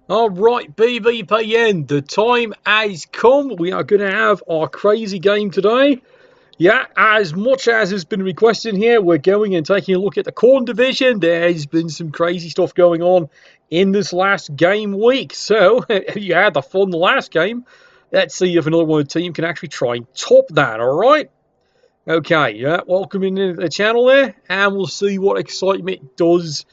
Alright, BBPN, the time has come. We are going to have our crazy game today. Yeah, as much as has been requested here, we're going and taking a look at the Khorne Division. There's been some crazy stuff going on in this last game week. So, if you had the fun the last game, let's see if another one of the team can actually try and top that, alright? Okay, yeah, welcome into the channel there, and we'll see what excitement does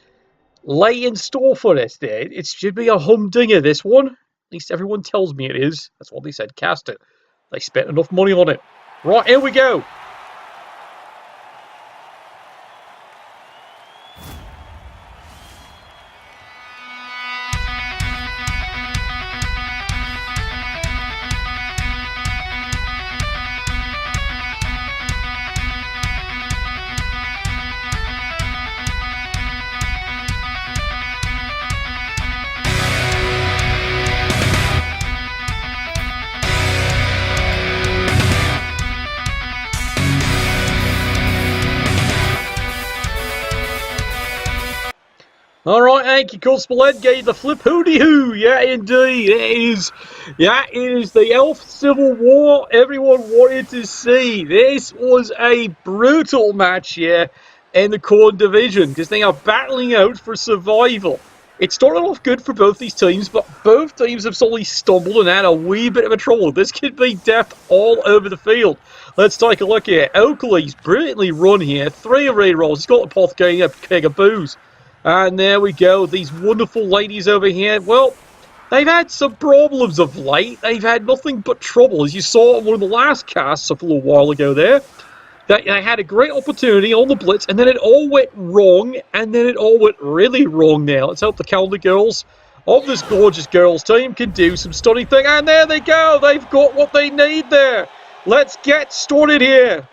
lay in store for us there. It should be a humdinger, this one. At least everyone tells me it is. That's what they said. Cast it. They spent enough money on it. Right, here we go. Alright, thank you, Constable Ed gave the flip hooty hoo. Yeah, indeed. It is the Elf Civil War everyone wanted to see. This was a brutal match here in the Khorne Division because they are battling out for survival. It started off good for both these teams, but both teams have suddenly stumbled and had a wee bit of a trouble. This could be death all over the field. Let's take a look here. Oakley's brilliantly run here. 3 array rolls. He's got the pot getting a keg of booze. And there we go. These wonderful ladies over here. Well, they've had some problems of late. They've had nothing but trouble. As you saw in one of the last casts a little while ago there. They had a great opportunity on the blitz, and then it all went wrong, and then it all went really wrong now. Let's hope the calendar girls of this gorgeous girls team can do some stunning thing. And there they go. They've got what they need there. Let's get started here.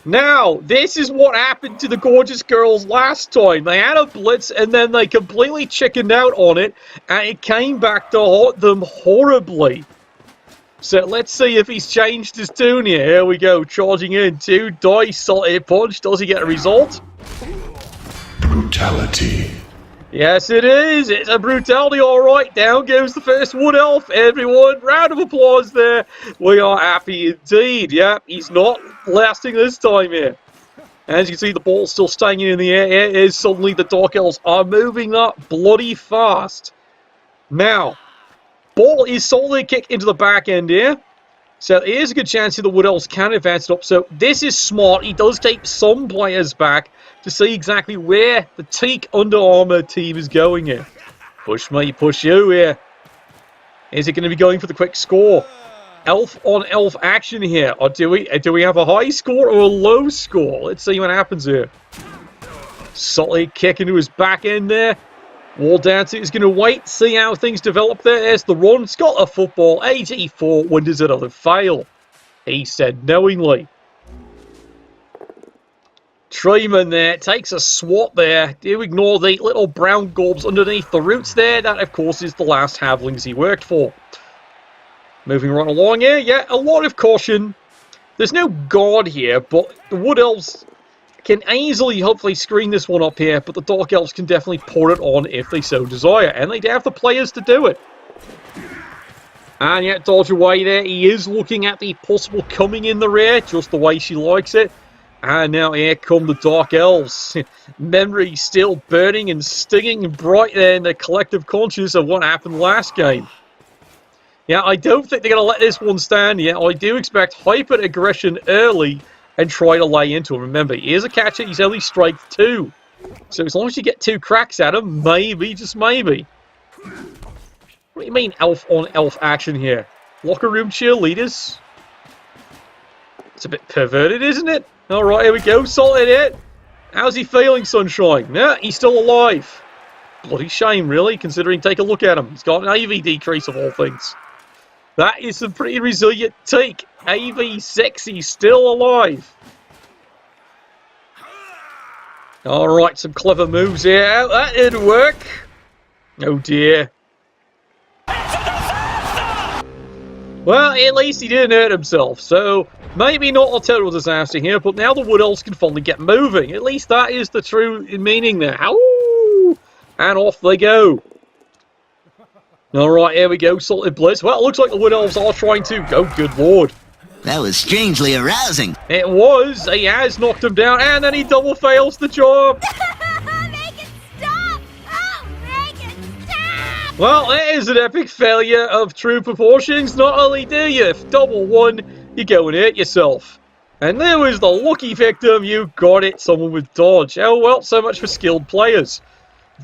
Now, this is what happened to the gorgeous girls last time. They had a blitz, and then they completely chickened out on it, and it came back to haunt them horribly. So, let's see if he's changed his tune here. Here we go, charging in. 2 dice, solid punch. Does he get a result? Brutality. Yes, it is. It's a brutality, all right. Down goes the first Wood Elf. Everyone, round of applause there. We are happy indeed. Yep, he's not lasting this time here. As you can see, the ball's still staying in the air. It is suddenly the Dark Elves are moving up bloody fast. Now, ball is solidly kicked into the back end here. So there is a good chance that the Wood Elves can advance it up. So this is smart. He does take some players back to see exactly where the Teak Under Armour team is going here. Push me, push you here. Is it going to be going for the quick score? Elf on elf action here. Or do we have a high score or a low score? Let's see what happens here. Solid kick into his back end there. Wall Dancer is going to wait, see how things develop there. There's the run. It's got a football. 84. When does it ever fail? He said knowingly. Treeman there takes a swat there. Do ignore the little brown gorbs underneath the roots there. That, of course, is the last halflings he worked for. Moving right along here. Yeah, a lot of caution. There's no guard here, but the Wood Elves can easily, hopefully, screen this one up here, but the Dark Elves can definitely pour it on if they so desire, and they have the players to do it. And yet, dodge away there. He is looking at the possible coming in the rear, just the way she likes it. And now here come the Dark Elves. Memory still burning and stinging bright there in the collective conscious of what happened last game. Yeah, I don't think they're going to let this one stand yet. I do expect hyper-aggression early and try to lay into him. Remember, he is a catcher. He's only strike 2. So as long as you get 2 cracks at him, maybe, just maybe. What do you mean elf on elf action here? Locker room cheerleaders? It's a bit perverted, isn't it? Alright, here we go. Solid hit. How's he feeling, Sunshine? Yeah, he's still alive. Bloody shame, really, considering take a look at him. He's got an AV decrease of all things. That is some pretty resilient take. AV6, he's still alive. Alright, some clever moves here. That didn't work. Oh dear. Well, at least he didn't hurt himself, so maybe not a total disaster here, but now the Wood Elves can finally get moving. At least that is the true meaning there. Ow! And off they go. Alright, here we go, Salted Blitz. Well, it looks like the Wood Elves are trying to... Oh, good lord. That was strangely arousing. It was. He has knocked him down, and then he double fails the job. Make it stop! Oh, make it stop! Well, it is an epic failure of true proportions. Not only do you double one, you go and hurt yourself. And there was the lucky victim. You got it. Someone with dodge. Oh, well, so much for skilled players.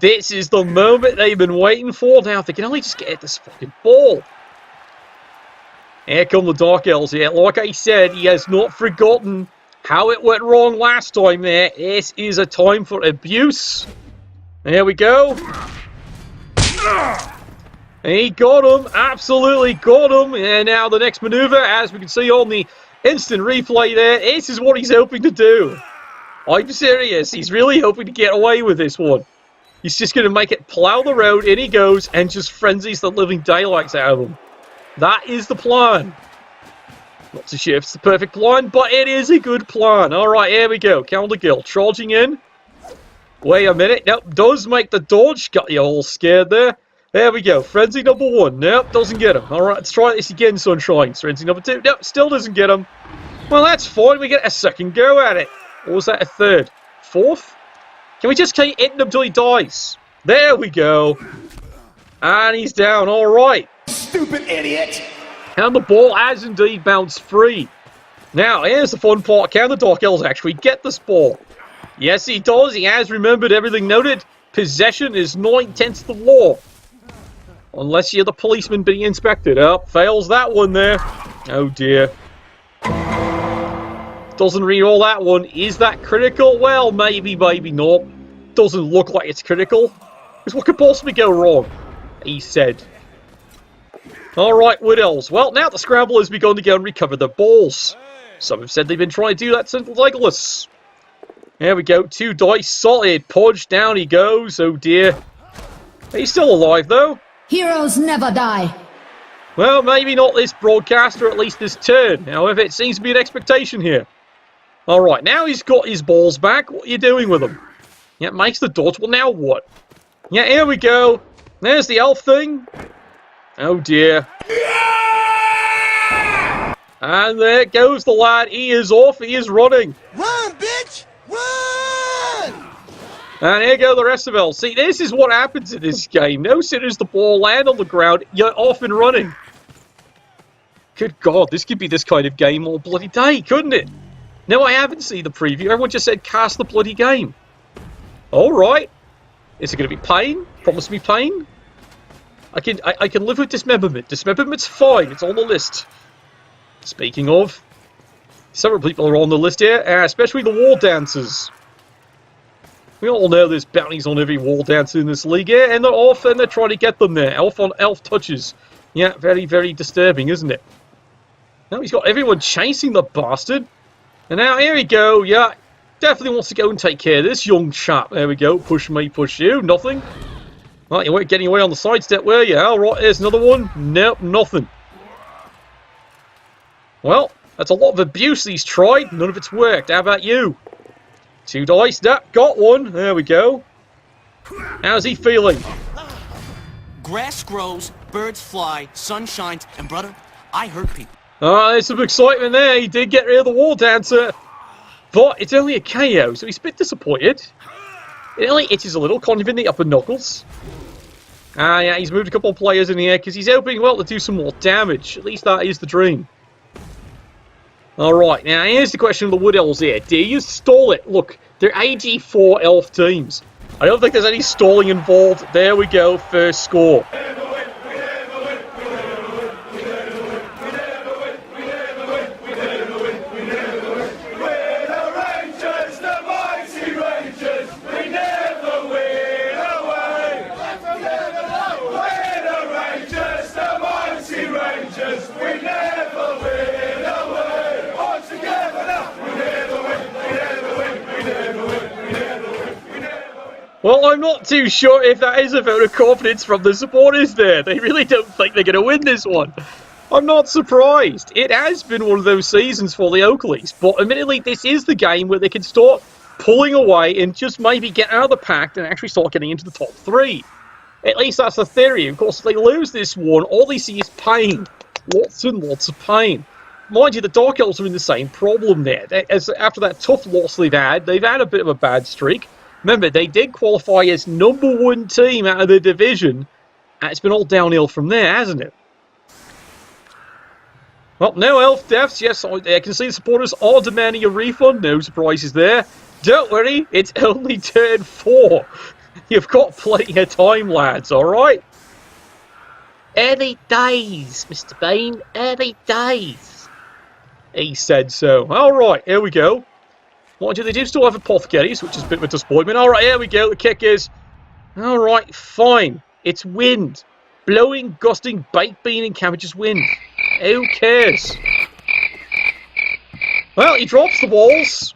This is the moment they've been waiting for. Now, they can only just get this fucking ball. Here come the Dark Elves here. Like I said, he has not forgotten how it went wrong last time there. This is a time for abuse. There we go. He got him. Absolutely got him. And now the next maneuver, as we can see on the instant replay there, this is what he's hoping to do. I'm serious. He's really hoping to get away with this one. He's just going to make it plow the road. In he goes and just frenzies the living daylights out of him. That is the plan. Not too sure if it's the perfect plan, but it is a good plan. Alright, here we go. Counter Gill charging in. Wait a minute. Nope, does make the dodge. Got you all scared there. There we go. Frenzy number 1. Nope, doesn't get him. Alright, let's try this again, Sunshine. Frenzy number 2. Nope, still doesn't get him. Well, that's fine. We get a second go at it. Or was that a third? Fourth? Can we just keep hitting him until he dies? There we go. And he's down. Alright. Stupid idiot! And the ball has indeed bounced free. Now, here's the fun part. Can the Dark Elves actually get this ball? Yes, he does. He has remembered everything noted. Possession is 9/10 the law. Unless you're the policeman being inspected. Oh, fails that one there. Oh, dear. Doesn't read all that one. Is that critical? Well, maybe, maybe not. Doesn't look like it's critical. Because what could possibly go wrong? He said. Alright, Wood Elves. Well, now the scramble has begun to go and recover the balls. Some have said they've been trying to do that since Legolas. There we go. 2 dice. Solid. Podge. Down he goes. Oh, dear. He's still alive, though. Heroes never die. Well, maybe not this broadcast, or at least this turn. However, it seems to be an expectation here. Alright, now he's got his balls back. What are you doing with them? Yeah, makes the dodge. Well, now what? Yeah, here we go. There's the elf thing. Oh, dear. Yeah! And there goes the lad. He is off. He is running. Run, bitch! Run! And here go the rest of Elves. See, this is what happens in this game. No sooner does the ball land on the ground, you're off and running. Good God, this could be this kind of game all bloody day, couldn't it? No, I haven't seen the preview. Everyone just said cast the bloody game. Alright. Is it going to be pain? Promise me pain? I can live with dismemberment. Dismemberment's fine. It's on the list. Speaking of, several people are on the list here, especially the wall dancers. We all know there's bounties on every wall dancer in this league here, and they're off and they're trying to get them there. Elf on elf touches. Yeah, very, very disturbing, isn't it? Now he's got everyone chasing the bastard. And now here we go. Yeah, definitely wants to go and take care of this young chap. There we go. Push me, push you. Nothing. Well, you weren't getting away on the side step, were you? All right, here's another one. Nope, nothing. Well, that's a lot of abuse he's tried. None of it's worked. How about you? 2 dice. Nope, got one. There we go. How's he feeling? Grass grows, birds fly, sun shines, and brother, I hurt people. There's some excitement there. He did get rid of the wall dancer. But it's only a KO, so he's a bit disappointed. It only itches a little, kind of in the upper knuckles. Yeah, he's moved a couple of players in here because he's hoping, well, to do some more damage. At least that is the dream. Alright, now here's the question of the Wood Elves here. Do you stall it? Look, they're AG4 elf teams. I don't think there's any stalling involved. There we go, first score. Well, I'm not too sure if that is a vote of confidence from the supporters there. They really don't think they're going to win this one. I'm not surprised. It has been one of those seasons for the Oakleys, but admittedly, this is the game where they can start pulling away and just maybe get out of the pack and actually start getting into the top 3. At least that's the theory. Of course, if they lose this one, all they see is pain. Lots and lots of pain. Mind you, the Dark Elves are in the same problem there. After that tough loss they've had a bit of a bad streak. Remember, they did qualify as #1 team out of the division, and it's been all downhill from there, hasn't it? Well, no elf deaths. Yes, I can see the supporters are demanding a refund. No surprises there. Don't worry, it's only turn 4. You've got plenty of time, lads, alright? Early days, Mr. Bain. Early days. He said so. Alright, here we go. Mind you, they do still have apothecaries, which is a bit of a disappointment. Alright, here we go. The kick is... Alright, fine. It's wind. Blowing, gusting, baked bean and cabbages wind. Who cares? Well, he drops the balls.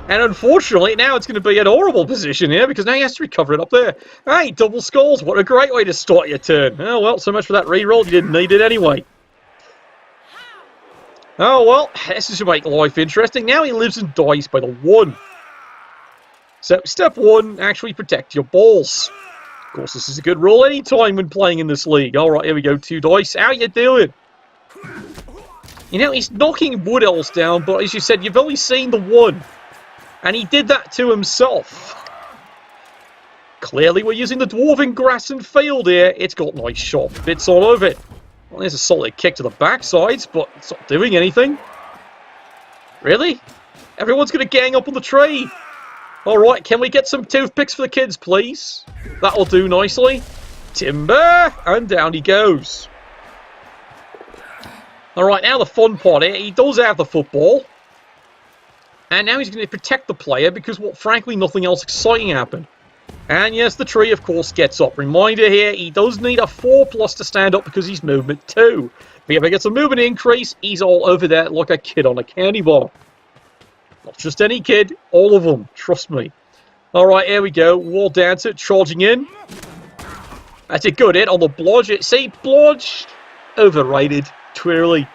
And unfortunately, now it's going to be an horrible position here because now he has to recover it up there. Hey, double skulls. What a great way to start your turn. Oh, well, so much for that reroll. You didn't need it anyway. Oh, well, this is to make life interesting. Now he lives and dies by the 1. So, step 1, actually protect your balls. Of course, this is a good rule any time when playing in this league. Alright, here we go. 2 dice. How you doing? You know, he's knocking Wood Elves down, but as you said, you've only seen the 1. And he did that to himself. Clearly, we're using the Dwarven Grass and Field here. It's got nice sharp bits all over it. Well, there's a solid kick to the backsides, but it's not doing anything. Really? Everyone's going to gang up on the tree. Alright, can we get some toothpicks for the kids, please? That'll do nicely. Timber! And down he goes. Alright, now the fun part here. He does have the football. And now he's going to protect the player because, well, frankly, nothing else exciting happened. And yes, the tree, of course, gets up. Reminder here, he does need a 4+ to stand up because he's movement 2. If he ever gets a movement increase, he's all over there like a kid on a candy bar. Not just any kid, all of them, trust me. Alright, here we go. Wall Dancer charging in. That's a good hit on the blodge. See, blodge, overrated, twirly.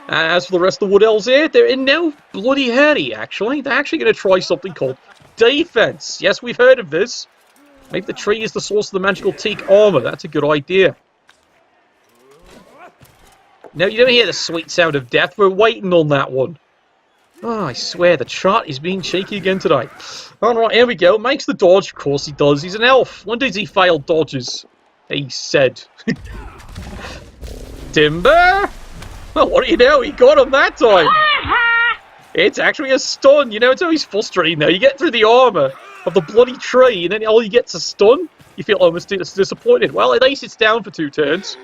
And as for the rest of the Wood Elves here, they're in no bloody hurry, actually. They're actually going to try something called defense. Yes, we've heard of this. Maybe the tree is the source of the magical teak armor. That's a good idea. No, you don't hear the sweet sound of death. We're waiting on that one. Oh, I swear, the chart is being cheeky again today. Alright, here we go. Makes the dodge. Of course he does. He's an elf. When does he fail dodges? He said. Timber! Well, what do you know? He got him that time. It's actually a stun. You know, it's always frustrating, though. You get through the armor of the bloody tree, and then all you get's a stun. You feel almost disappointed. Well, at least it's down for 2 turns.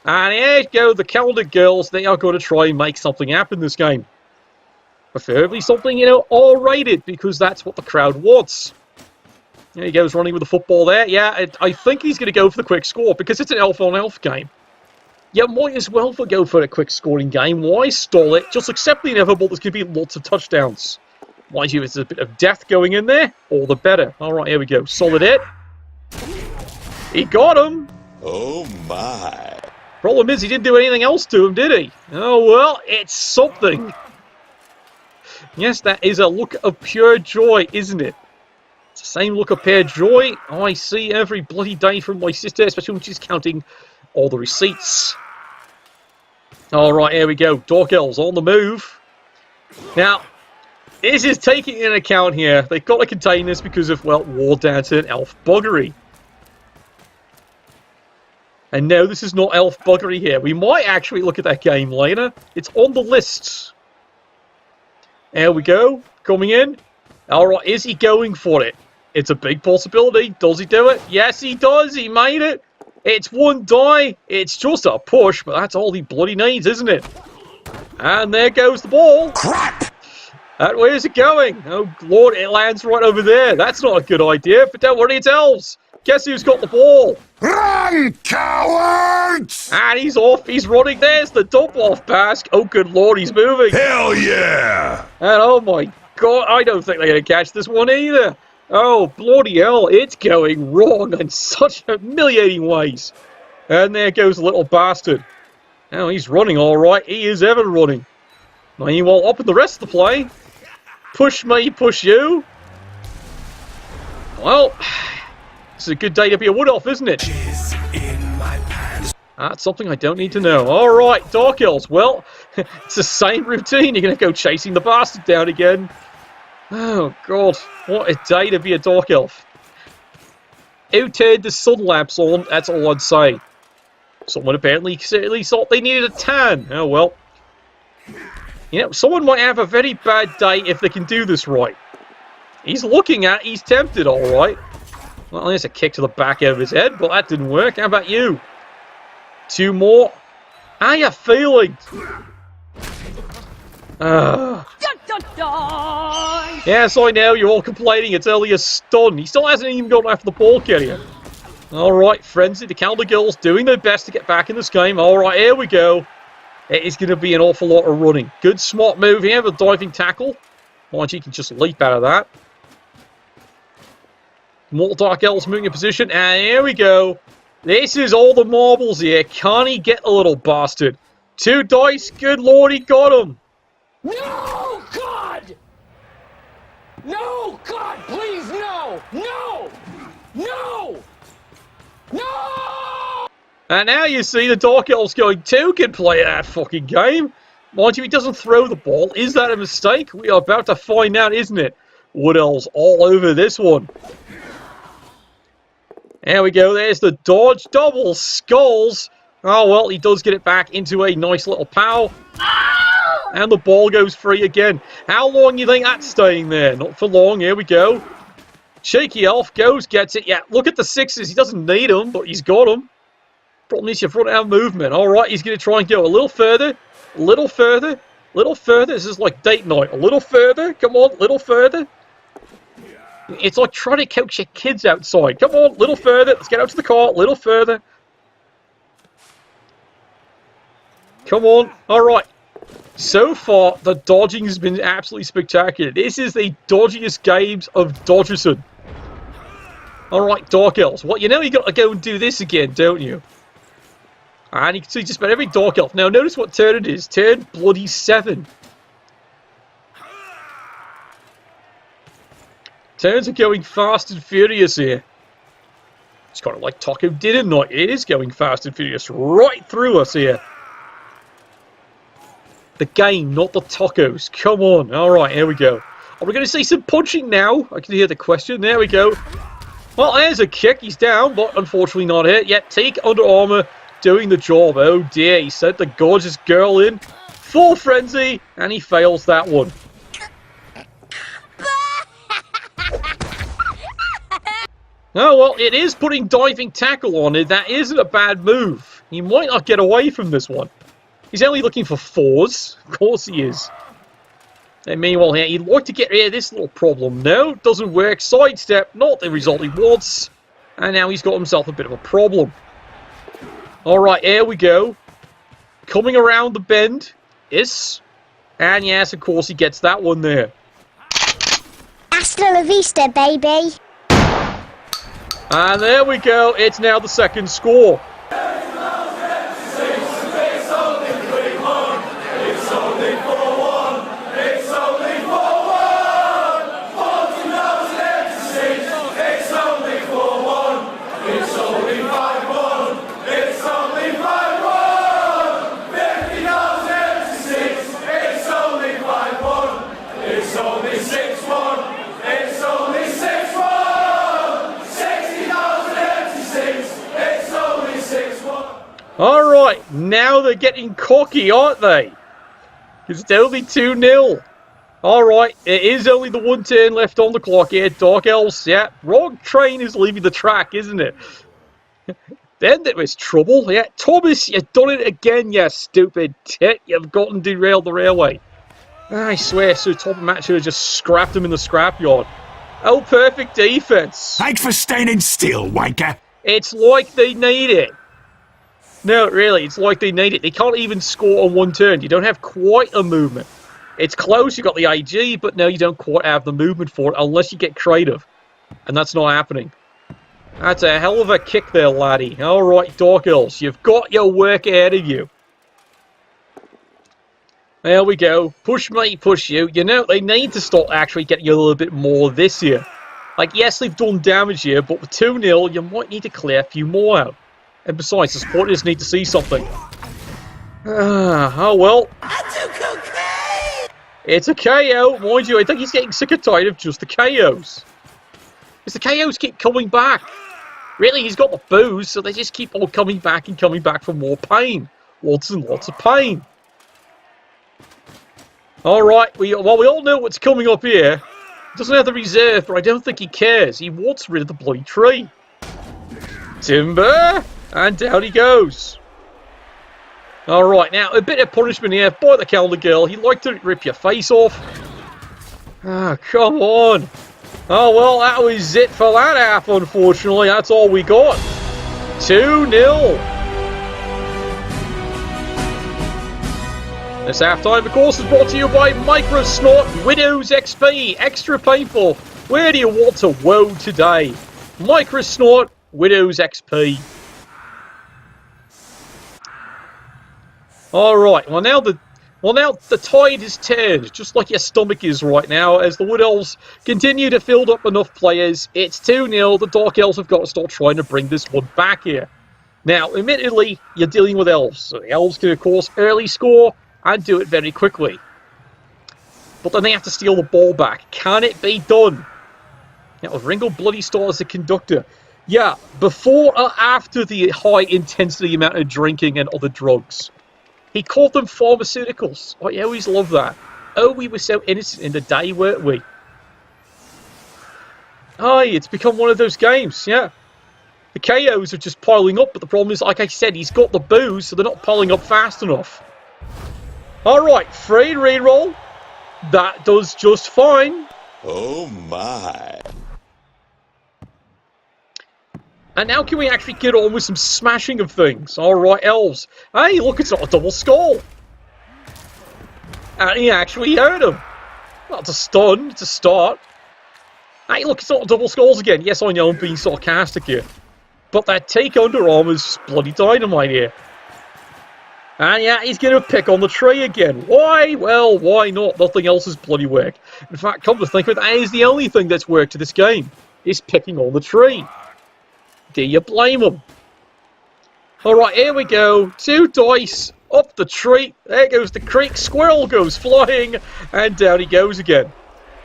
And here you go. The Calendar Girls, they are going to try and make something happen this game. Preferably something, you know, R-rated, because that's what the crowd wants. There he goes, running with the football there. Yeah, I think he's going to go for the quick score, because it's an elf-on-elf game. Yeah, might as well go for a quick scoring game. Why stall it? Just accept the inevitable. There's going to be lots of touchdowns. Mind you, if there's a bit of death going in there, all the better. Alright, here we go. Solid hit. He got him. Oh my. Problem is, he didn't do anything else to him, did he? Oh, well, it's something. Yes, that is a look of pure joy, isn't it? It's the same look of pure joy I see every bloody day from my sister, especially when she's counting all the receipts. Alright, here we go. Dark Elves on the move. Now, this is taking into account here. They've got to contain this because of, well, War Dancer and Elf Buggery. And no, this is not Elf Buggery here. We might actually look at that game later. It's on the list. There we go. Coming in. Alright, is he going for it? It's a big possibility. Does he do it? Yes, he does. He made it. It's 1 die. It's just a push, but that's all he bloody needs, isn't it? And there goes the ball. Crap! Where's it going? Oh, Lord, it lands right over there. That's not a good idea, but don't worry, it's Elves. Guess who's got the ball? Run, cowards! And he's off. He's running. There's the dump-off pass. Oh, good Lord, he's moving. Hell yeah! And oh, my God, I don't think they're going to catch this one either. Oh, bloody hell, it's going wrong in such humiliating ways. And there goes the little bastard. Now he's running all right. He is ever running. Meanwhile, up in the rest of the play. Push me, push you. Well, it's a good day to be a Wood Elf, isn't it? That's something I don't need to know. Alright, Dark Elves. Well, it's the same routine. You're going to go chasing the bastard down again. Oh, God. What a day to be a Dark Elf. Who turned the sun lamps on? That's all I'd say. Someone apparently certainly thought they needed a tan. Oh, well. You know, someone might have a very bad day if they can do this right. He's looking at, he's tempted, alright. Well, there's a kick to the back of his head, but that didn't work. How about you? 2 more. How you feeling? Yes, I know, you're all complaining. It's only a stun. He still hasn't even gone after the ball carrier. Alright, Frenzy, the Calendar Girls doing their best to get back in this game. Alright, here we go. It is going to be an awful lot of running. Good smart move here with diving tackle. Mind you can just leap out of that. More Dark Elves moving in position. And here we go. This is all the marbles here. Can he get a little bastard? 2 dice. Good lord, he got him. No, God! No, God, please, no! No! No! No! And now you see the Dark Elves going, 2 can play that fucking game. Mind you, he doesn't throw the ball. Is that a mistake? We are about to find out, isn't it? Wood Elves all over this one. There we go. There's the dodge. Double skulls. Oh, well, he does get it back into a nice little pow. And the ball goes free again. How long do you think that's staying there? Not for long. Here we go. Cheeky Elf goes, gets it. Yeah, look at the 6s. He doesn't need them, but he's got them. Problem is you've run out of movement. All right, he's going to try and go a little further. A little further. A little further. This is like date night. A little further. Come on, a little further. It's like trying to coax your kids outside. Come on, a little further. Let's get out to the car. A little further. Come on. All right. So far, the dodging has been absolutely spectacular. This is the dodgiest games of Dodgerson. All right, Dark Elves. Well, you know you got to go and do this again, don't you? And you can see just about every Dark Elf. Now, notice what turn it is. Turn bloody 7. Turns are going fast and furious here. It's kind of like Taco Dinner Night. It is going fast and furious right through us here. The game, not the tacos. Come on. All right, here we go. Are we going to see some punching now? I can hear the question. There we go. Well, there's a kick. He's down, but unfortunately not hit. Yet take Under Armour doing the job. Oh dear, he sent the gorgeous girl in. Full frenzy, and he fails that one. Oh, well, it is putting diving tackle on it. That isn't a bad move. He might not get away from this one. He's only looking for 4s. Of course he is. And meanwhile here, he'd like to get rid of this little problem. No, doesn't work. Sidestep, not the result he wants. And now he's got himself a bit of a problem. Alright, here we go. Coming around the bend. Yes. And yes, of course, he gets that one there. Hasta la vista, baby. And there we go. It's now the second score. Alright, now they're getting cocky, aren't they? Because it's only 2-0. Alright, it is only the 1 turn left on the clock here. Dark Elves, yeah. Wrong train is leaving the track, isn't it? Then there was trouble. Yeah, Thomas, you've done it again, you stupid tit. You've gotten derailed the railway. I swear, so top of match should have just scrapped him in the scrapyard. Oh, perfect defense. Thanks for standing still, wanker. It's like they need it. No, really, it's like they need it. They can't even score on 1 turn. You don't have quite a movement. It's close, you got the IG, but no, you don't quite have the movement for it unless you get creative. And that's not happening. That's a hell of a kick there, laddie. Alright, Dark Elves, you've got your work ahead of you. There we go. Push me, push you. You know, they need to start actually getting a little bit more this year. Like, yes, they've done damage here, but with 2-0, you might need to clear a few more out. And besides, the supporters need to see something. Oh well. It's a KO, mind you. I think he's getting sick and tired of just the KOs. Because the KOs keep coming back. Really, he's got the booze, so they just keep on coming back and coming back for more pain. Lots and lots of pain. Alright, we all know what's coming up here. He doesn't have the reserve, but I don't think he cares. He wants rid of the bloody tree. Timber! And down he goes. Alright, now, a bit of punishment here by the calendar girl. He'd like to rip your face off. Ah, come on. Oh, well, that was it for that half, unfortunately. That's all we got. 2-0. This halftime, of course, is brought to you by Microsnort Widows XP. Extra painful. Where do you want to woe today? Microsnort Widows XP. Alright, well now the tide has turned, just like your stomach is right now, as the Wood Elves continue to field up enough players. It's 2-0, the Dark Elves have got to start trying to bring this one back here. Now, admittedly, you're dealing with Elves, so the Elves can, of course, early score and do it very quickly. But then they have to steal the ball back. Can it be done? Now, with Ringo Bloody Star as the conductor, yeah, before or after the high-intensity amount of drinking and other drugs? He called them pharmaceuticals. I always love that. Oh, we were so innocent in the day, weren't we? Aye, it's become one of those games, yeah. The KOs are just piling up, but the problem is, like I said, he's got the booze, so they're not piling up fast enough. Alright, free reroll. That does just fine. Oh my. And now can we actually get on with some smashing of things? Alright, Elves. Hey, look, it's not a double skull. And he actually hurt him. Well, it's a stun. It's a start. Hey, look, it's not a double skulls again. Yes, I know I'm being sarcastic here. But that take underarm is bloody dynamite here. And yeah, he's going to pick on the tree again. Why? Well, why not? Nothing else has bloody worked. In fact, come to think of it, that is the only thing that's worked to this game. Is picking on the tree. Do you blame him? Alright, here we go. 2 dice. Up the tree. There goes the creek. Squirrel goes flying. And down he goes again.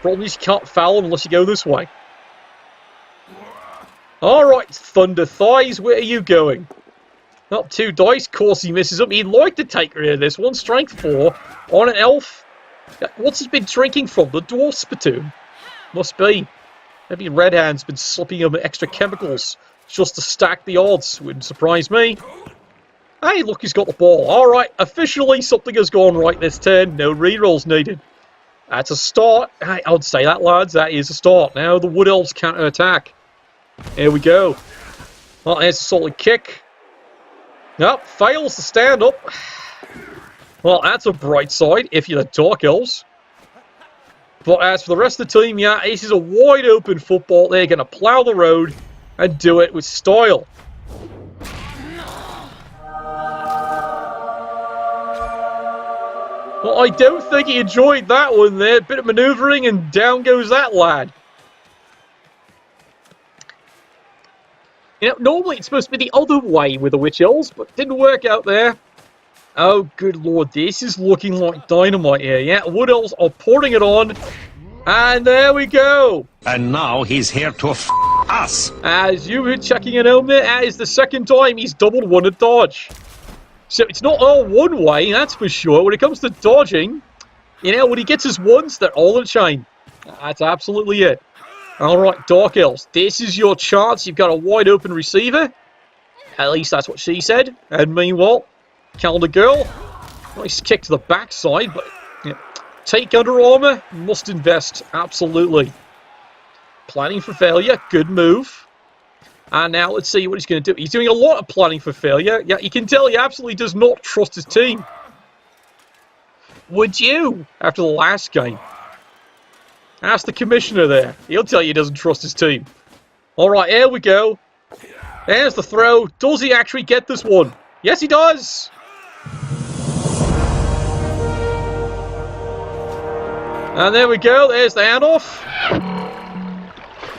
Problem is you can't foul him unless you go this way. Alright, Thunder Thighs. Where are you going? Up 2 dice. Of course he misses him. He'd like to take rid of this one. Strength 4 on an elf. What's he been drinking from? The dwarf spittoon? Must be. Maybe Red Hand's been slipping him extra chemicals just to stack the odds. Wouldn't surprise me. Hey, look, he's got the ball. Alright, officially something has gone right this turn. No rerolls needed. That's a start. Hey, I would say that, lads. That is a start. Now the Wood Elves counter-attack. Here we go. Well, there's a solid kick. Nope, fails to stand up. Well, that's a bright side if you're the Dark Elves. But as for the rest of the team, yeah, this is a wide open football. They're going to plough the road and do it with style. Well, I don't think he enjoyed that one there. Bit of manoeuvring and down goes that lad. You know, normally it's supposed to be the other way with the Witch Elves, but didn't work out there. Oh, good lord, this is looking like dynamite here. Yeah, Wood Elves are pouring it on. And there we go. And now he's here to us. As you were checking it out there, that is the second time he's doubled one at dodge. So it's not all one way, that's for sure. When it comes to dodging, you know, when he gets his ones, they're all in chain. That's absolutely it. Alright, Dark Elves, this is your chance. You've got a wide open receiver. At least that's what she said. And meanwhile, Calendar Girl, nice kick to the backside, but yeah. Take under armor, must invest, absolutely. Planning for failure, good move. And now let's see what he's going to do. He's doing a lot of planning for failure. Yeah, you can tell he absolutely does not trust his team. Would you, after the last game? Ask the commissioner there. He'll tell you he doesn't trust his team. Alright, here we go. There's the throw. Does he actually get this one? Yes, he does. And there we go. There's the handoff.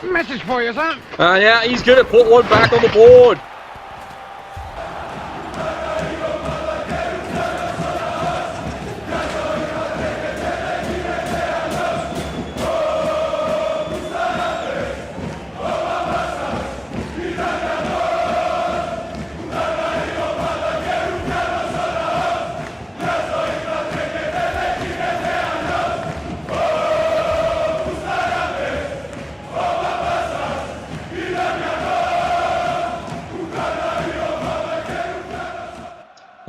Message for you, son. And yeah, he's going to put one back on the board.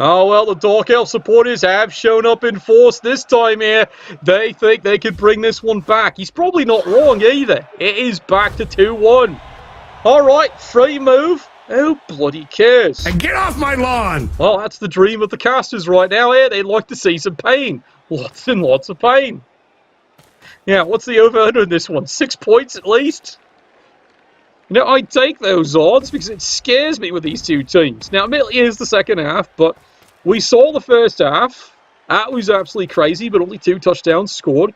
Oh, well, the Dark Elf supporters have shown up in force this time here. They think they could bring this one back. He's probably not wrong either. It is back to 2-1. All right, free move. Who bloody cares? And get off my lawn! Well, that's the dream of the casters right now here. They'd like to see some pain. Lots and lots of pain. Yeah, what's the over-under in this one? 6 points at least? You know, I'd take those odds because it scares me with these two teams. Now, admittedly, it is the second half, but we saw the first half. That was absolutely crazy, but only 2 touchdowns scored.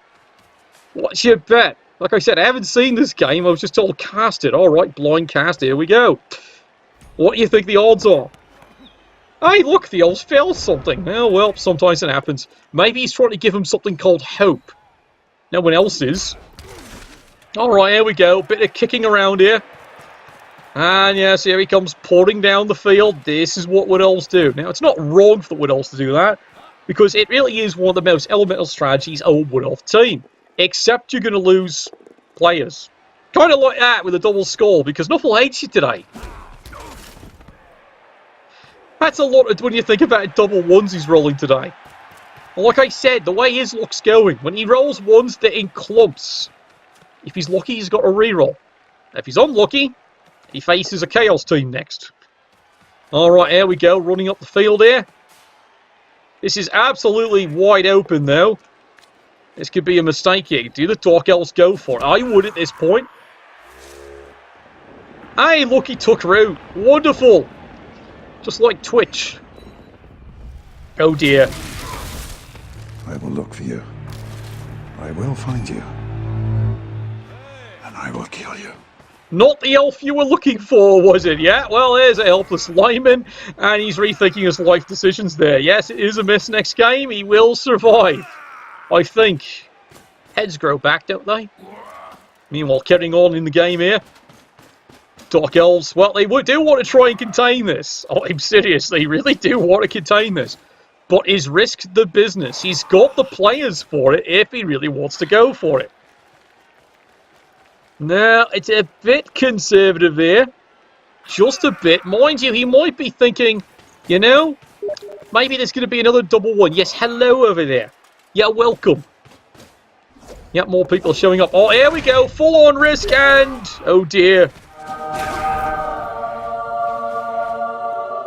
What's your bet? Like I said, I haven't seen this game. I was just told cast it. All right, blind cast. Here we go. What do you think the odds are? Hey, look, the Elves failed something. Oh, well, sometimes it happens. Maybe he's trying to give him something called hope. No one else is. All right, here we go. Bit of kicking around here. And yes, here he comes pouring down the field. This is what Wood Elves do. Now, it's not wrong for the Wood Elves to do that, because it really is one of the most elemental strategies of a Wood Elf team. Except you're going to lose players. Kind of like that with a double skull, because Nuffle hates you today. That's a lot when you think about double ones he's rolling today. Well, like I said, the way his luck's going, when he rolls ones, they're in clumps. If he's lucky, he's got a reroll. If he's unlucky, he faces a Chaos team next. Alright, here we go, running up the field here. This is absolutely wide open, though. This could be a mistake here. Do the Dark Elves go for it? I would at this point. Hey, look, he took root. Wonderful. Just like Twitch. Oh, dear. I will look for you. I will find you. And I will kill you. Not the elf you were looking for, was it? Yeah, well, there's a helpless lineman, and he's rethinking his life decisions there. Yes, it is a miss next game. He will survive, I think. Heads grow back, don't they? Meanwhile, carrying on in the game here. Dark Elves, well, they do want to try and contain this. Oh, I'm serious, they really do want to contain this. But he's risked the business. He's got the players for it if he really wants to go for it. Now, it's a bit conservative there. Just a bit. Mind you, he might be thinking, you know, maybe there's going to be another double one. Yes, hello over there. Yeah, welcome. Yeah, more people showing up. Oh, here we go. Full on risk and... oh, dear.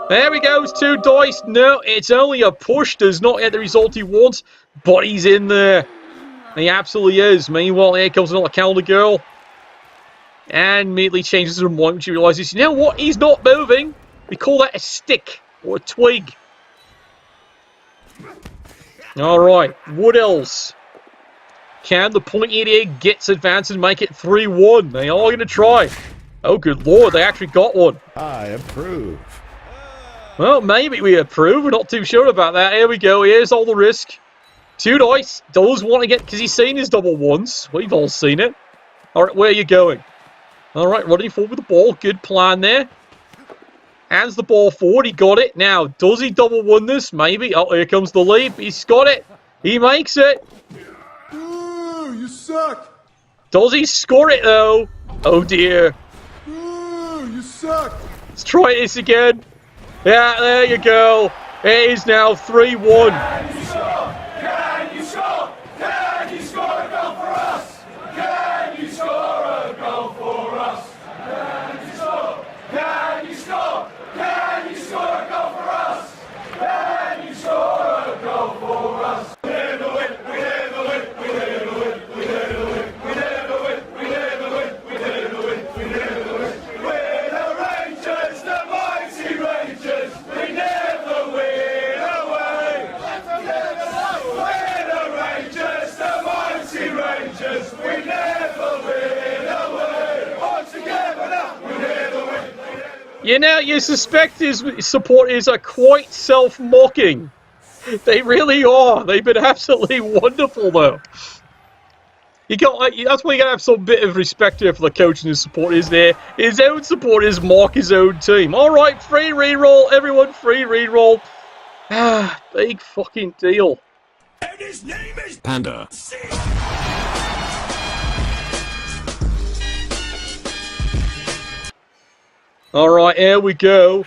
There he goes. 2 dice. No, it's only a push. Does not get the result he wants. But he's in there. He absolutely is. Meanwhile, here comes another calendar girl. And immediately changes her mind when she realizes, you know what? He's not moving. We call that a stick or a twig. Alright, Wood Elves. Can the pointy egg gets advanced and make it 3-1? They are going to try. Oh, good lord, they actually got one. I approve. Well, maybe we approve. We're not too sure about that. Here we go. Here's all the risk. 2 dice. Does want to get... because he's seen his double ones. We've all seen it. Alright, where are you going? Alright, running forward with the ball. Good plan there. Hands the ball forward. He got it. Now, does he double one this? Maybe. Oh, here comes the leap. He's got it. He makes it. Ooh, you suck. Does he score it, though? Oh, dear. Ooh, you suck. Let's try this again. Yeah, there you go. It is now 3-1. Can you score? Can you score? Can you score a goal for us? Can you score a goal for us? Can you score? Can you score? Can you score a goal for us? Can you score a goal for us? We never win, we never win, we never win, we never win, we never win, we never win, we never win, we never win. We're the Rangers, You know, you suspect his supporters are quite self-mocking. They really are. They've been absolutely wonderful, though. That's why you gotta have some bit of respect here for the coach and his supporters there. His own supporters mock his own team. Alright, free reroll. Everyone, free reroll. Ah, big fucking deal. And his name is Panda. Alright, here we go.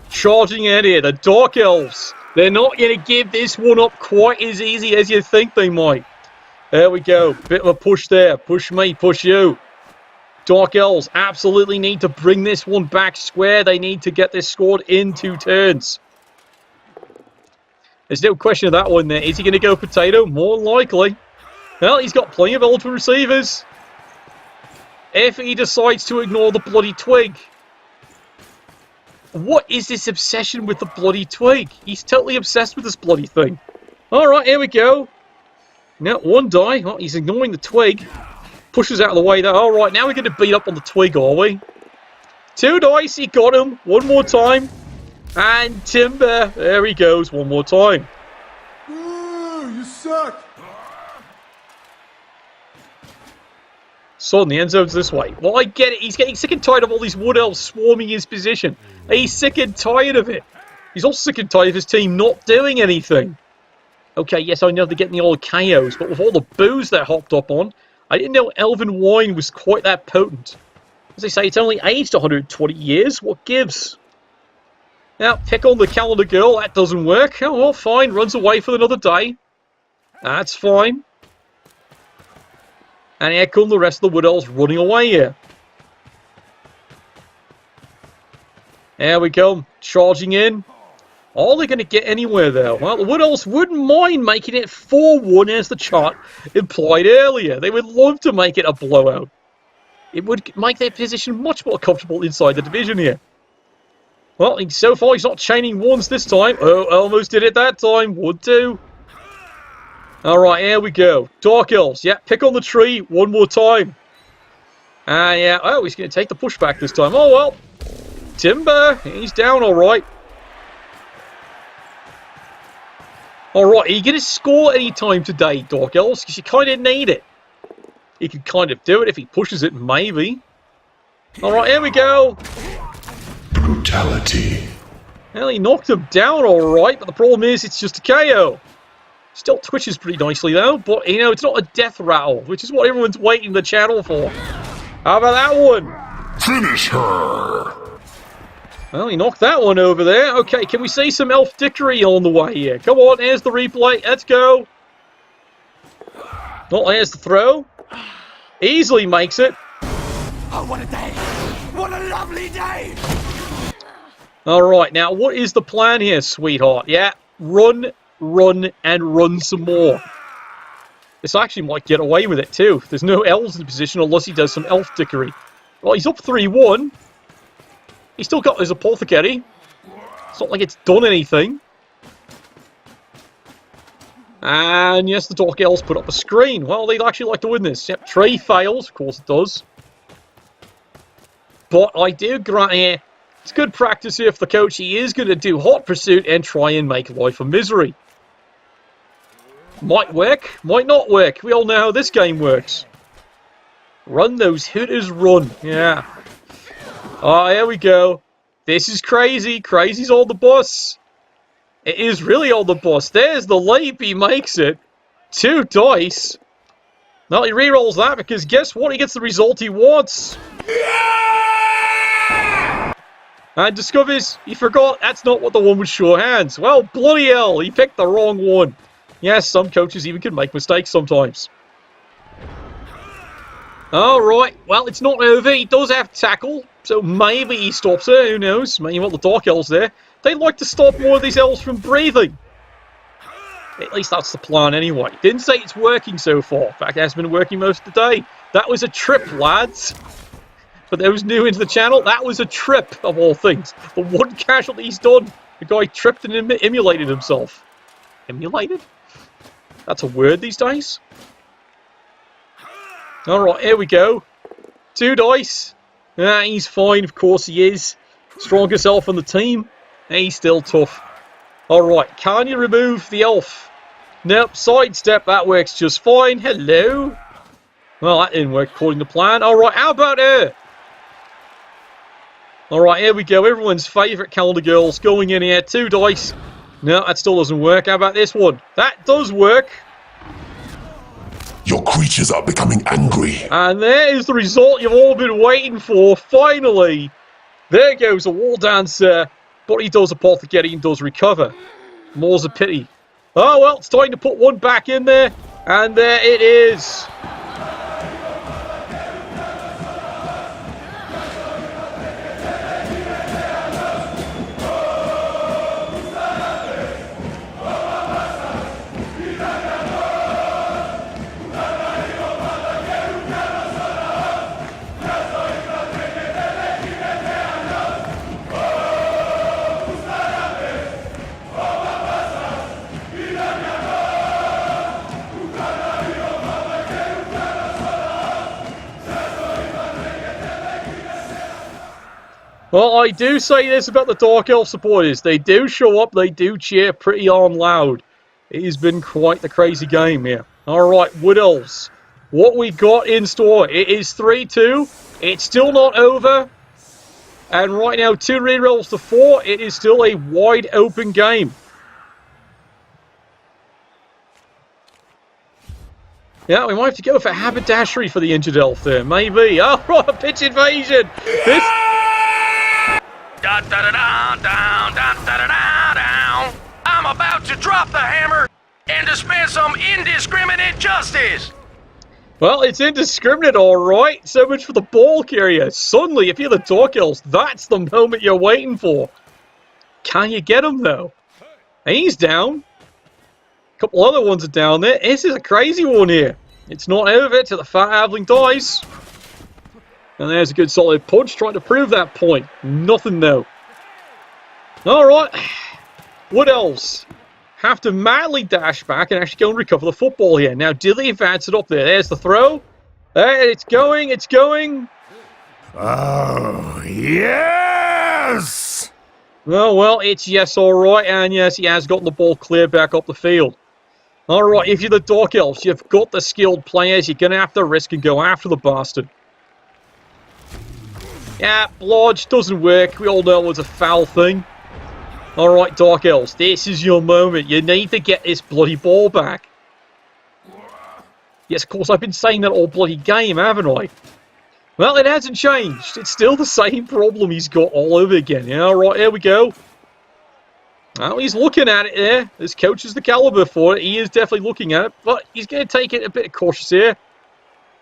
Charging in here, the Dark Elves. They're not going to give this one up quite as easy as you think they might. There we go. Bit of a push there. Push me, push you. Dark Elves absolutely need to bring this one back square. They need to get this scored in 2 turns. There's no question of that one there. Is he going to go potato? More than likely. Well, he's got plenty of eligible receivers. If he decides to ignore the bloody twig. What is this obsession with the bloody twig? He's totally obsessed with this bloody thing. Alright, here we go. Now, 1 die. Oh, he's ignoring the twig. Pushes out of the way there. Alright, now we're going to beat up on the twig, are we? 2 dice, he got him. 1 more time. And Timber. There he goes, 1 more time. Ooh, you suck. Son, the end zone's this way. Well, I get it. He's getting sick and tired of all these Wood Elves swarming his position. He's sick and tired of it. He's also sick and tired of his team not doing anything. Okay, yes, I know they're getting the old KOs, but with all the booze they're hopped up on, I didn't know Elven wine was quite that potent. As they say, it's only aged 120 years. What gives? Now, pick on the calendar girl. That doesn't work. Oh, well, fine. Runs away for another day. That's fine. And here come the rest of the Wood Elves running away here. There we go. Charging in. Are they going to get anywhere, though? Well, the Wood Elves wouldn't mind making it 4-1 as the chart implied earlier. They would love to make it a blowout. It would make their position much more comfortable inside the division here. Well, so far he's not chaining ones this time. Oh, almost did it that time. Would do. Alright, here we go. Dark Elves. Yeah, pick on the tree 1 more time. Yeah. Oh, he's going to take the pushback this time. Oh, well. Timber. He's down alright. Alright, are you going to score any time today, Dark Elves? Because you kind of need it. He can kind of do it if he pushes it, maybe. Alright, here we go. Brutality. Well, he knocked him down alright, but the problem is it's just a KO. Still twitches pretty nicely, though. But, you know, it's not a death rattle, which is what everyone's waiting the channel for. How about that one? Finish her. Well, he knocked that one over there. Okay, can we see some elf dickery on the way here? Come on, here's the replay. Let's go. Oh, here's the throw. Easily makes it. Oh, what a day! What a lovely day! Alright, now, what is the plan here, sweetheart? Yeah, run, and run some more. This actually might get away with it, too. There's no elves in the position unless he does some elf dickery. Well, he's up 3-1. He's still got his apothecary. It's not like it's done anything. And yes, the Dark Elves put up a screen. Well, they'd actually like to win this. Yep, Trey fails. Of course it does. But I do grant here, it's good practice here for the coach. He is going to do hot pursuit and try and make life a misery. Might work, might not work. We all know how this game works. Run those Hooters, run. Yeah. Oh, here we go. This is crazy. Crazy's on the bus. It is really on the bus. There's the leap. He makes it. 2 dice. Now he rerolls that because guess what? He gets the result he wants. Yeah! And discovers he forgot that's not what the one with sure hands. Well, bloody hell. He picked the wrong one. Yes, some coaches even can make mistakes sometimes. Alright, well, it's not over. He does have tackle, so maybe he stops it. Who knows? Maybe what the Dark Elves there. They like to stop more of these elves from breathing. At least that's the plan anyway. Didn't say it's working so far. In fact, it has been working most of the day. That was a trip, lads. For those new into the channel, that was a trip, of all things. The one casualty he's done. The guy tripped and emulated himself. Emulated? That's a word these days? Alright, here we go. 2 dice. He's fine, of course he is. Strongest elf on the team. He's still tough. Alright, can you remove the elf? Nope, sidestep, that works just fine. Hello. Well, that didn't work according to plan. Alright, how about her? Alright, here we go. Everyone's favourite calendar girls going in here. 2 dice. No, that still doesn't work. How about this one? That does work. Your creatures are becoming angry. And there is the result you've all been waiting for. Finally. There goes a wall dancer. But he does apothecary and does recover. More's a pity. Oh, well, it's time to put one back in there. And there it is. Well, I do say this about the Dark Elf supporters. They do show up, they do cheer pretty on loud. It has been quite the crazy game here. Alright, Wood Elves. What we got in store, it is 3-2. It's still not over. And right now, 2 rear elves to 4. It is still a wide open game. Yeah, we might have to go for haberdashery for the injured elf there. Maybe. Oh, right, a pitch invasion. This... Da da da da down, da da da da down. I'm about to drop the hammer and dispense some indiscriminate justice. Well, it's indiscriminate, alright. So much for the ball carrier. Suddenly, if you're the Dark Elves, that's the moment you're waiting for. Can you get him, though? And he's down. A couple other ones are down there. This is a crazy one here. It's not over till the fat halfling dies. And there's a good solid punch trying to prove that point. Nothing though. Alright. Wood Elves have to madly dash back and actually go and recover the football here. Now, do they advance it up there? There's the throw. There, it's going, it's going. Oh, yes! Oh, well, it's yes, alright. And yes, he has gotten the ball clear back up the field. Alright, if you're the Dark Elves, you've got the skilled players. You're going to have to risk and go after the bastard. Yeah, Blodge doesn't work. We all know it's a foul thing. Alright, Dark Elves, this is your moment. You need to get this bloody ball back. Yes, of course, I've been saying that all bloody game, haven't I? Well, it hasn't changed. It's still the same problem he's got all over again. Yeah, alright, here we go. Well, he's looking at it there. This coach is the caliber for it. He is definitely looking at it, but he's going to take it a bit cautious here.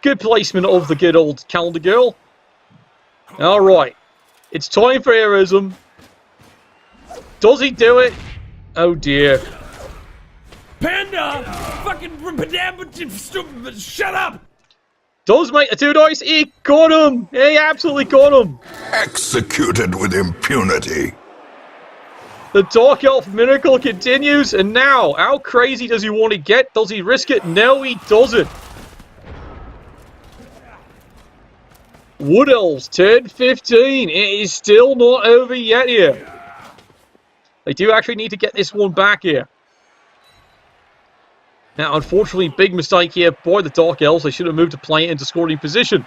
Good placement of the good old calendar girl. Alright, it's time for heroism. Does he do it? Oh dear. Panda! Fucking shut up! Does make a 2 dice? He got him! He absolutely got him! Executed with impunity. The Dark Elf miracle continues, and now, how crazy does he want to get? Does he risk it? No, he doesn't. Wood Elves, turn 15. It is still not over yet here. They do actually need to get this one back here. Now, unfortunately, big mistake here by the Dark Elves. They should have moved to play it into scoring position.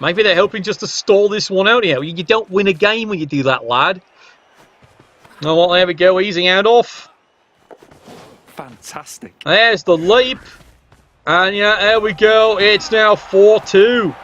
Maybe they're hoping just to stall this one out here. You don't win a game when you do that, lad. Oh, well, there we go. Easy handoff. Fantastic. There's the leap. And yeah, there we go. It's now 4-2.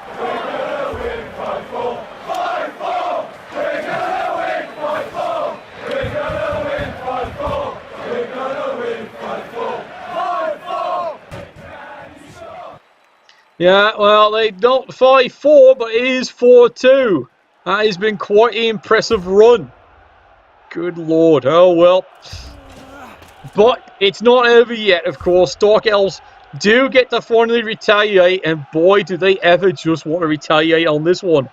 Yeah, well, they don't 5-4, but it is 4-2. That has been quite an impressive run. Good lord. Oh, well. But it's not over yet, of course. Dark Elves do get to finally retaliate, and boy, do they ever just want to retaliate on this one.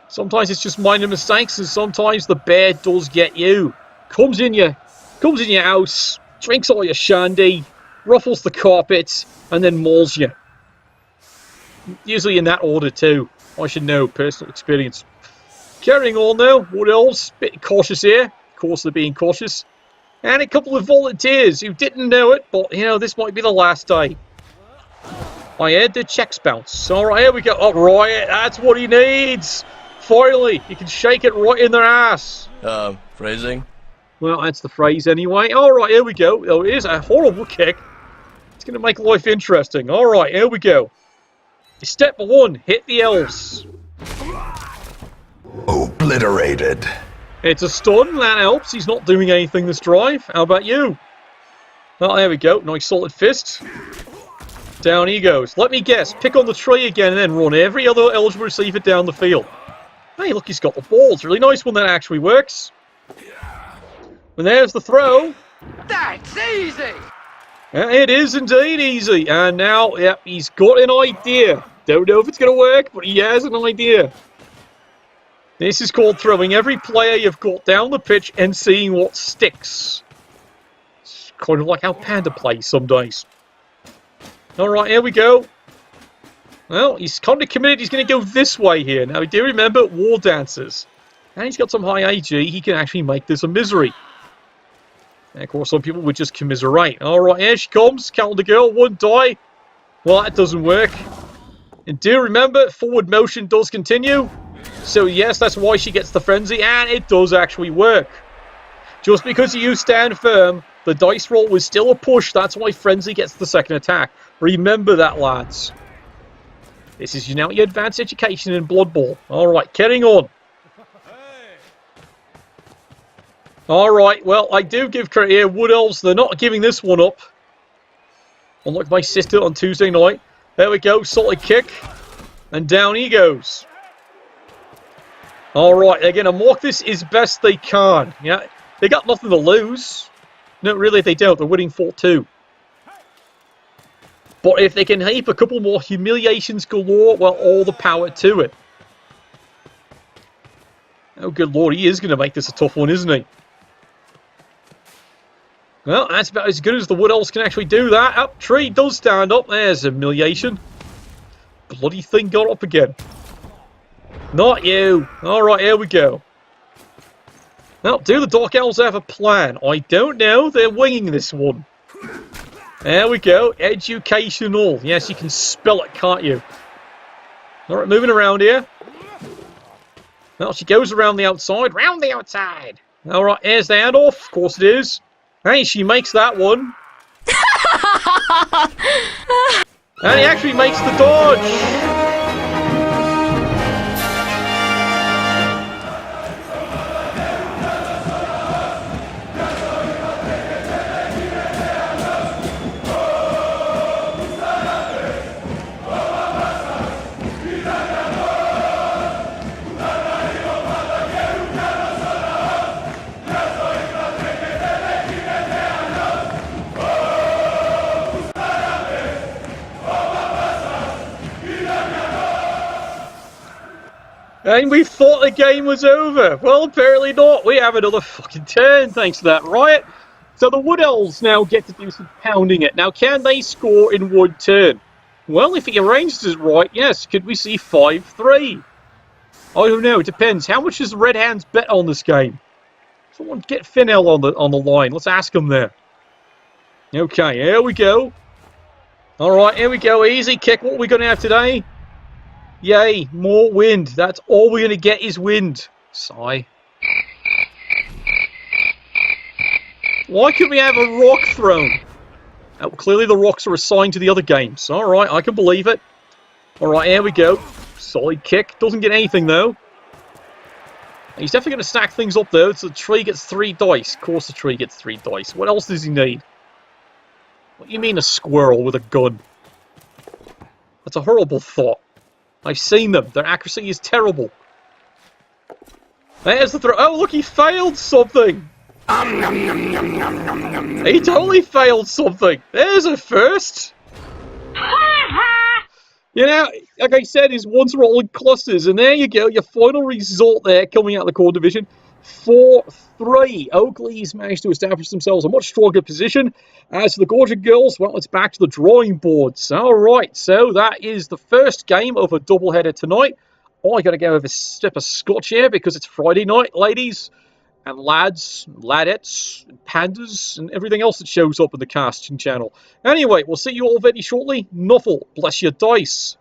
Sometimes it's just minor mistakes, and sometimes the bear does get you. Comes in your house, drinks all your shandy, ruffles the carpets, and then mauls you. Usually in that order too. I should know, personal experience. Carrying on though, Wood Elves, bit cautious here. Of course they're being cautious. And a couple of volunteers who didn't know it, but you know, this might be the last day. I heard the checks bounce. Alright, here we go. Oh, Riot, that's what he needs. Finally, he can shake it right in their ass. Phrasing? Well, that's the phrase anyway. Alright, here we go. Oh, it is a horrible kick. It's going to make life interesting. Alright, here we go. Step 1, hit the Elves. Obliterated. It's a stun, that helps. He's not doing anything this drive. How about you? Oh, there we go. Nice solid fist. Down he goes. Let me guess. Pick on the tree again and then run every other eligible receiver down the field. Hey, look, he's got the ball. It's really nice when that actually works. And there's the throw. That's easy! It is indeed easy. And now, yeah, he's got an idea. Don't know if it's going to work, but he has an idea. This is called throwing every player you've got down the pitch and seeing what sticks. It's kind of like how Panda plays some days. Alright, here we go. Well, he's kind of committed. He's going to go this way here. Now, do remember, war dancers. And he's got some high AG. He can actually make this a misery. And, of course, some people would just commiserate. Alright, here she comes. Count the girl. One die. Well, that doesn't work. And do remember, forward motion does continue. So, yes, that's why she gets the frenzy. And it does actually work. Just because you stand firm, the dice roll was still a push. That's why frenzy gets the second attack. Remember that, lads. This is now your advanced education in Blood Bowl. Alright, carrying on. Alright, well, I do give credit here. Wood Elves, they're not giving this one up. Unlike my sister on Tuesday night. There we go, solid kick. And down he goes. Alright, they're going to mark this as best they can. Yeah, they got nothing to lose. No, really, they don't. They're winning 4-2. But if they can heap a couple more humiliations galore, well, all the power to it. Oh, good lord, he is going to make this a tough one, isn't he? Well, that's about as good as the Wood Elves can actually do that. Up, tree does stand up. There's humiliation. Bloody thing got up again. Not you. Alright, here we go. Now, do the Dark Elves have a plan? I don't know. They're winging this one. There we go. Educational. Yes, you can spell it, can't you? Alright, moving around here. Well, she goes around the outside. Round the outside. Alright, here's the handoff. Of course it is. Hey, she makes that one. And he actually makes the dodge. And we thought the game was over. Well, apparently not. We have another fucking turn thanks to that riot. So the Wood Elves now get to do some pounding it. Now, can they score in one turn? Well, if he arranges it right, yes. Could we see 5-3? I don't know. It depends. How much does the Red Hands bet on this game? Someone get Finel on the line. Let's ask him there. Okay, here we go. All right, here we go. Easy kick. What are we going to have today? Yay, more wind. That's all we're going to get is wind. Sigh. Why can't we have a rock thrown? Oh, clearly the rocks are assigned to the other games. Alright, I can believe it. Alright, here we go. Solid kick. Doesn't get anything, though. He's definitely going to stack things up, though. So the tree gets 3 dice. Of course the tree gets 3 dice. What else does he need? What do you mean a squirrel with a gun? That's a horrible thought. I've seen them. Their accuracy is terrible. There's the throw. Oh, look, he failed something. He totally failed something. There's a first. You know, like I said, his ones are all in clusters. And there you go. Your final result there coming out of the core division. 4-3. Oakley's managed to establish themselves a much stronger position. As for the Gorgon girls, well, it's back to the drawing boards. All right, so that is the first game of a doubleheader tonight. Oh, I gotta get over a sip of scotch here because it's Friday night, ladies and lads, ladettes, and pandas, and everything else that shows up in the casting channel. Anyway, we'll see you all very shortly. Nuffle, bless your dice.